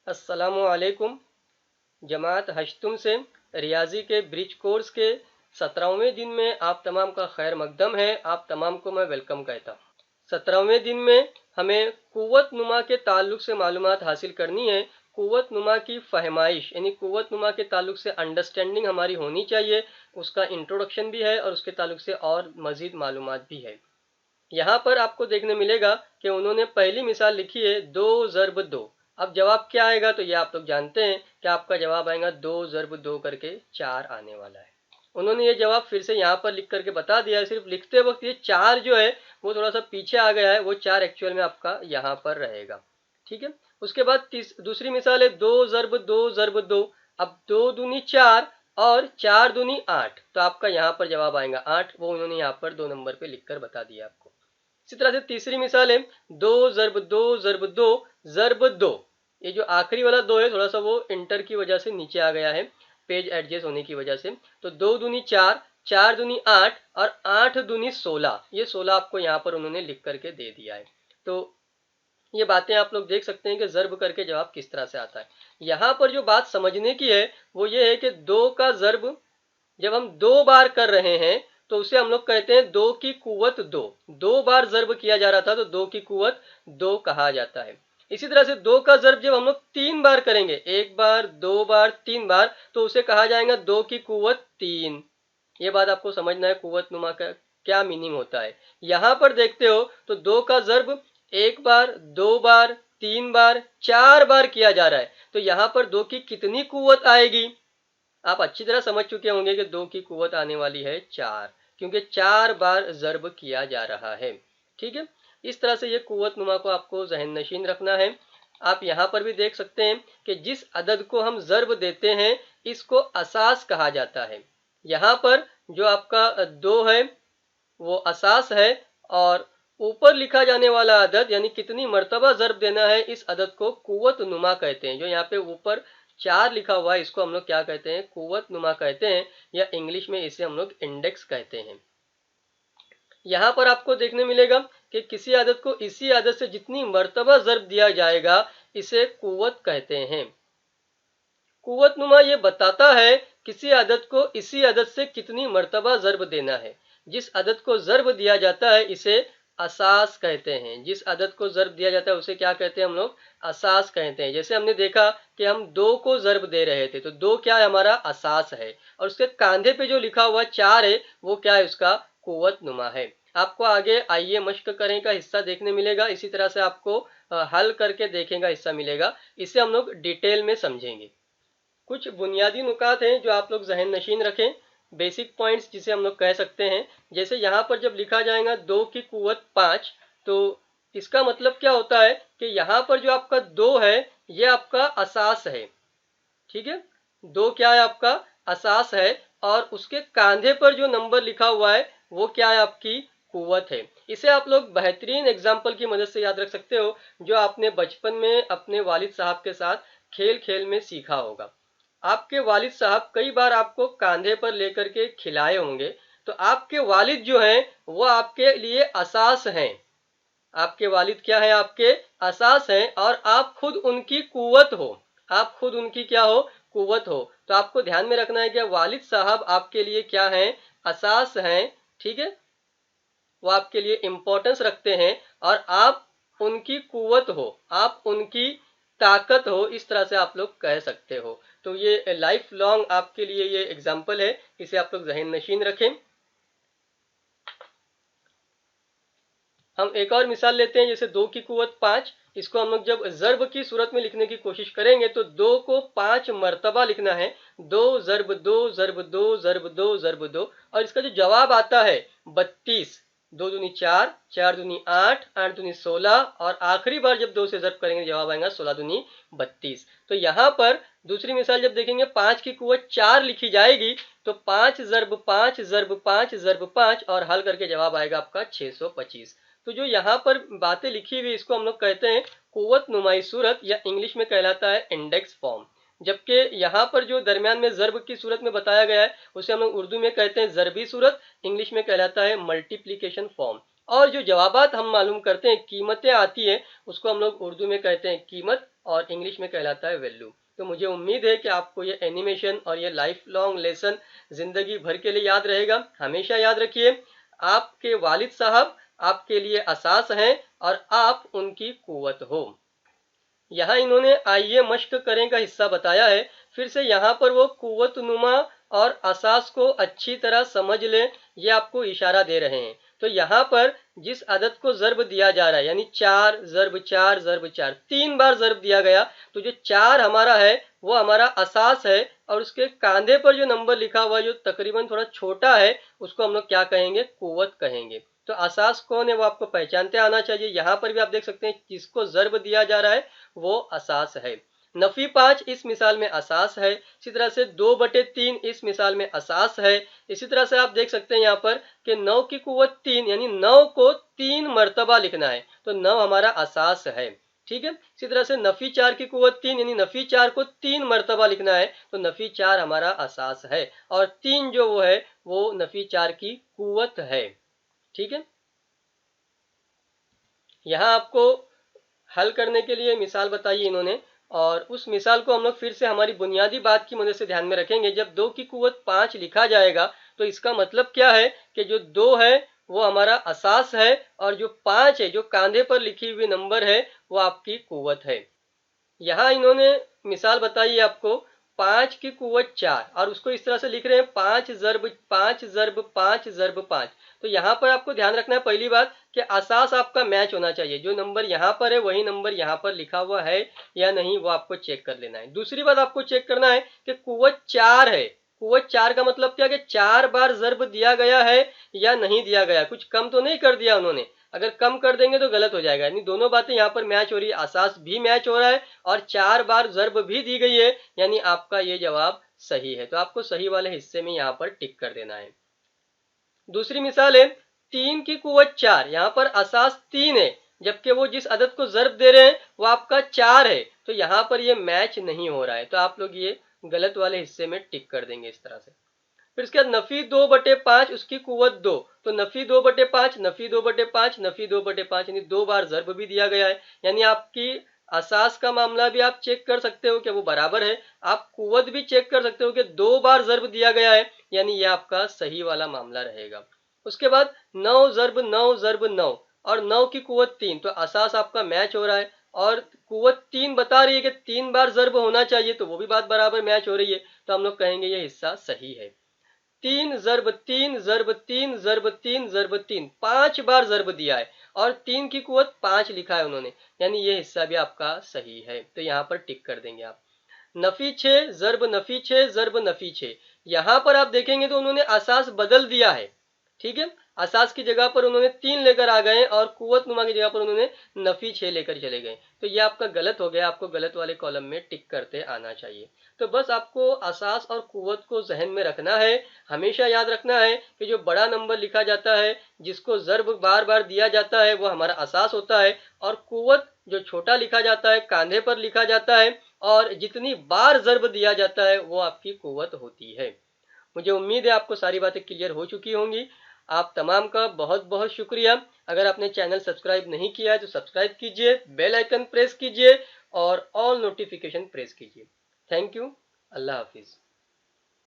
अस्सलामुअलैकुम। जमात हश्तुम से रियाजी के ब्रिज कोर्स के 17वें दिन में आप तमाम का खैर मकदम है। आप तमाम को मैं वेलकम कहता हूँ। 17वें दिन में हमें कुव्वत नुमा के ताल्लुक से मालूमात हासिल करनी है। कुव्वत नुमा की फहमाइश यानी कुव्वत नुमा के ताल्लुक से अंडरस्टैंडिंग हमारी होनी चाहिए। उसका इंट्रोडक्शन भी है और उसके ताल्लुक से और मजीद मालूमात भी है। यहाँ पर आपको देखने मिलेगा कि उन्होंने पहली मिसाल लिखी है 2 ज़र्ब 2। अब जवाब क्या आएगा तो ये आप लोग जानते हैं कि आपका जवाब आएगा 2 ज़र्ब 2 करके 4 आने वाला है। उन्होंने ये जवाब फिर से यहाँ पर लिख करके बता दिया है। सिर्फ लिखते वक्त ये 4 जो है वो थोड़ा सा पीछे आ गया है, वो 4 एक्चुअल में आपका यहाँ पर रहेगा। ठीक है। उसके बाद दूसरी मिसाल है 2 ज़र्ब 2 ज़र्ब 2। अब 2 दूनी 4 और 4 दूनी 8, तो आपका यहाँ पर जवाब आएगा 8। वो उन्होंने यहाँ पर 2 नंबर पे लिखकर बता दिया आपको। इसी तरह से तीसरी मिसाल है 2 ज़र्ब 2 ज़र्ब 2 ज़र्ब 2। ये जो आखिरी वाला 2 है थोड़ा सा वो इंटर की वजह से नीचे आ गया है, पेज एडजस्ट होने की वजह से। तो 2 दूनी 4, 4 दूनी 8 और 8 दूनी 16। ये 16 आपको यहाँ पर उन्होंने लिख करके दे दिया है। तो ये बातें आप लोग देख सकते हैं कि ज़र्ब करके जवाब किस तरह से आता है। यहाँ पर जो बात समझने की है वो ये है कि 2 का ज़र्ब जब हम 2 बार कर रहे हैं तो उसे हम लोग कहते हैं 2 की कुव्वत 2। 2 बार ज़र्ब किया जा रहा था तो 2 की कुव्वत 2 कहा जाता है। इसी तरह से 2 का ज़र्ब जब हम लोग 3 बार करेंगे, 1 बार 2 बार 3 बार, तो उसे कहा जाएगा 2 की कुव्वत 3। ये बात आपको समझना है कुव्वत नुमा का क्या मीनिंग होता है। यहां पर देखते हो तो 2 का ज़र्ब 1 बार 2 बार 3 बार 4 बार किया जा रहा है, तो यहां पर 2 की कितनी कुव्वत आएगी? आप अच्छी तरह समझ चुके होंगे कि 2 की कुव्वत आने वाली है 4, क्योंकि 4 बार ज़र्ब किया जा रहा है। ठीक है। इस तरह से ये कुव्वत नुमा को आपको जहन नशीन रखना है। आप यहाँ पर भी देख सकते हैं कि जिस अदद को हम ज़र्ब देते हैं इसको असास कहा जाता है। यहाँ पर जो आपका 2 है वो असास है, और ऊपर लिखा जाने वाला अदद यानी कितनी मर्तबा ज़र्ब देना है, इस अदद को कुव्वत नुमा कहते हैं। जो यहाँ पे ऊपर 4 लिखा हुआ है इसको हम लोग क्या कहते हैं? कुव्वत नुमा कहते हैं, या इंग्लिश में इसे हम लोग इंडेक्स कहते हैं। यहाँ पर आपको देखने मिलेगा कि किसी आदत को इसी आदत से जितनी मर्तबा ज़र्ब दिया जाएगा इसे कुव्वत कहते हैं। कुव्वत नुमा ये बताता है किसी आदत को इसी आदत से कितनी मर्तबा ज़र्ब देना है। जिस आदत को ज़र्ब दिया जाता है इसे असास कहते हैं। जिस आदत को ज़र्ब दिया जाता है उसे क्या कहते हैं हम लोग? असास कहते हैं। जैसे हमने देखा कि हम 2 को ज़र्ब दे रहे थे तो 2 क्या है? हमारा असास है, और उसके कांधे पे जो लिखा हुआ 4 है वो क्या है? उसका कुव्वत नुमा है। आपको आगे आइए मश्क करें का हिस्सा देखने मिलेगा। इसी तरह से आपको हल करके देखेगा हिस्सा मिलेगा। इसे हम लोग डिटेल में समझेंगे। कुछ बुनियादी नुकात हैं जो आप लोग जहन नशीन रखें, बेसिक पॉइंट्स जिसे हम लोग कह सकते हैं। जैसे यहाँ पर जब लिखा जाएगा 2 की कुव्वत 5, तो इसका मतलब क्या होता है कि यहाँ पर जो आपका 2 है ये आपका असास है। ठीक है। 2 क्या है? आपका असास है, और उसके कांधे पर जो नंबर लिखा हुआ है वो क्या है? आपकी कुव्वत है। इसे आप लोग बेहतरीन एग्जाम्पल की मदद से याद रख सकते हो, जो आपने बचपन में अपने वालिद साहब के साथ खेल खेल में सीखा होगा। आपके वालिद साहब कई बार आपको कांधे पर लेकर के खिलाए होंगे, तो आपके वालिद जो हैं वो आपके लिए असास हैं। आपके वालिद क्या है? आपके असास हैं, और आप खुद उनकी कुव्वत हो। आप खुद उनकी क्या हो? कुव्वत हो। तो आपको ध्यान में रखना है कि वालिद साहब आपके लिए क्या हैं? असास हैं। ठीक है। वो आपके लिए इंपॉर्टेंस रखते हैं, और आप उनकी कुव्वत हो, आप उनकी ताकत हो, इस तरह से आप लोग कह सकते हो। तो ये लाइफ लॉन्ग आपके लिए ये एग्जाम्पल है, इसे आप लोग जहन नशीन रखें। हम एक और मिसाल लेते हैं, जैसे 2 की कुव्वत 5। इसको हम लोग जब ज़र्ब की सूरत में लिखने की कोशिश करेंगे तो 2 को 5 मर्तबा लिखना है। 2 ज़र्ब 2 ज़र्ब 2 ज़र्ब 2 ज़र्ब 2, और इसका जो जवाब आता है 32। 2 दूनी 4, 4 दूनी 8, 8 दूनी 16, और आखिरी बार जब 2 से ज़र्ब करेंगे जवाब आएगा 16 दूनी 32। तो यहाँ पर दूसरी मिसाल जब देखेंगे 5 की कुव्वत 4 लिखी जाएगी तो 5 ज़र्ब 5 ज़र्ब 5 ज़र्ब 5, और हल करके जवाब आएगा आपका 625। तो जो यहाँ पर बातें लिखी हुई इसको हम लोग कहते हैं कुव्वत नुमाई सूरत, या इंग्लिश में कहलाता है इंडेक्स फॉर्म। जबकि यहाँ पर जो दरमियान में ज़र्ब की सूरत में बताया गया है उसे हम लोग उर्दू में कहते हैं ज़रबी सूरत, इंग्लिश में कहलाता है मल्टीप्लिकेशन फॉर्म। और जो जवाबात हम मालूम करते हैं, कीमतें आती हैं, उसको हम लोग उर्दू में कहते हैं कीमत, और इंग्लिश में कहलाता है वैल्यू। तो मुझे उम्मीद है कि आपको ये एनिमेशन और ये लाइफ लॉन्ग लेसन जिंदगी भर के लिए याद रहेगा। हमेशा याद रखिए, आपके वालिद साहब आपके लिए असास हैं और आप उनकी कुव्वत हो। यहाँ इन्होंने आइए मश्क करें का हिस्सा बताया है। फिर से यहाँ पर वो कुव्वत नुमा और असास को अच्छी तरह समझ लें, ये आपको इशारा दे रहे हैं। तो यहाँ पर जिस अदद को ज़र्ब दिया जा रहा है, यानी 4 ज़र्ब 4 ज़र्ब 4, 3 बार ज़र्ब दिया गया, तो जो 4 हमारा है वो हमारा असास है, और उसके कांधे पर जो नंबर लिखा हुआ है जो तकरीबन थोड़ा छोटा है, उसको हम लोग क्या कहेंगे, कुव्वत कहेंगे। तो असास कौन है वो आपको पहचानते आना चाहिए। यहाँ पर भी आप देख सकते हैं जिसको ज़र्ब दिया जा रहा है वो असास है। नफी 5 इस मिसाल में असास है। इसी तरह से 2/3 इस मिसाल में असास है। इसी तरह से आप देख सकते हैं यहाँ पर कि 9 की कुव्वत 3, यानी 9 को 3 मर्तबा लिखना है, तो 9 हमारा असास है। ठीक है। इसी तरह से नफी 4 की कुव्वत 3, यानी नफी 4 को 3 मर्तबा लिखना है, तो नफी 4 हमारा असास है, और 3 जो वो है वो नफी 4 की कुव्वत है। ठीक है। यहाँ आपको हल करने के लिए मिसाल बताई इन्होंने, और उस मिसाल को हम लोग फिर से हमारी बुनियादी बात की मदद से ध्यान में रखेंगे। जब 2 की कुव्वत 5 लिखा जाएगा तो इसका मतलब क्या है कि जो 2 है वो हमारा असास है, और जो 5 है जो कांधे पर लिखी हुई नंबर है वो आपकी कुव्वत है। यहाँ इन्होंने मिसाल बताई आपको 5 की कुव्वत 4, और उसको इस तरह से लिख रहे हैं 5 ज़र्ब 5 ज़र्ब 5 ज़र्ब 5। तो यहाँ पर आपको ध्यान रखना है पहली बात कि असास आपका मैच होना चाहिए। जो नंबर यहाँ पर है वही नंबर यहाँ पर लिखा हुआ है या नहीं, वो आपको चेक कर लेना है। दूसरी बात आपको चेक करना है कि कुव्वत 4 है। कुव्वत 4 का मतलब क्या कि 4 बार ज़र्ब दिया गया है या नहीं दिया गया, कुछ कम तो नहीं कर दिया उन्होंने। अगर कम कर देंगे तो गलत हो जाएगा। यानी दोनों बातें यहाँ पर मैच हो रही है, असास भी मैच हो रहा है और 4 बार ज़र्ब भी दी गई है, यानी आपका ये जवाब सही है। तो आपको सही वाले हिस्से में यहाँ पर टिक कर देना है। दूसरी मिसाल है 3 की कुव्वत 4, यहाँ पर असास 3 है, जबकि वो जिस अदद को ज़र्ब दे रहे हैं वो आपका 4 है, तो यहाँ पर ये मैच नहीं हो रहा है। तो आप लोग ये गलत वाले हिस्से में टिक कर देंगे इस तरह से। फिर इसके बाद नफी 2/5 उसकी कुव्वत 2, तो नफी 2/5 नफी 2/5 नफी 2/5, यानी 2 बार ज़र्ब भी दिया गया है। यानी आपकी असास का मामला भी आप चेक कर सकते हो कि वो बराबर है। आप कुव्वत भी चेक कर सकते हो कि 2 बार ज़र्ब दिया गया है, यानी ये आपका सही वाला मामला रहेगा। उसके बाद 9 ज़र्ब 9 ज़र्ब 9, और 9 की कुव्वत 3, तो असास आपका मैच हो रहा है, और कुव्वत 3 बता रही है कि 3 बार ज़र्ब होना चाहिए, तो वो भी बात बराबर मैच हो रही है। तो हम लोग कहेंगे ये हिस्सा सही है। 3 ज़र्ब 3 ज़र्ब 3 ज़र्ब 3 ज़र्ब 3, 5 बार ज़र्ब दिया है और 3 की कुव्वत 5 लिखा है उन्होंने, यानी ये हिस्सा भी आपका सही है। तो यहाँ पर टिक कर देंगे आप। नफी 6 ज़र्ब नफी 6 ज़र्ब नफी 6, यहाँ पर आप देखेंगे तो उन्होंने असास बदल दिया है। ठीक है। असास की जगह पर उन्होंने 3 लेकर आ गए और कुव्वत नुमा की जगह पर उन्होंने नफी 6 लेकर चले गए, तो ये आपका गलत हो गया। आपको गलत वाले कॉलम में टिक करते आना चाहिए। तो बस आपको असास और कुव्वत को जहन में रखना है। हमेशा याद रखना है कि जो बड़ा नंबर लिखा जाता है, जिसको ज़र्ब बार बार दिया जाता है, वो हमारा असास होता है, और कुव्वत जो छोटा लिखा जाता है, कांधे पर लिखा जाता है, और जितनी बार ज़र्ब दिया जाता है वो आपकी कुव्वत होती है। मुझे उम्मीद है आपको सारी बातें क्लियर हो चुकी होंगी। आप तमाम का बहुत बहुत शुक्रिया। अगर आपने चैनल सब्सक्राइब नहीं किया है तो सब्सक्राइब कीजिए, बेल आइकन प्रेस कीजिए और ऑल नोटिफिकेशन प्रेस कीजिए। Thank you. अल्लाह हाफिज़।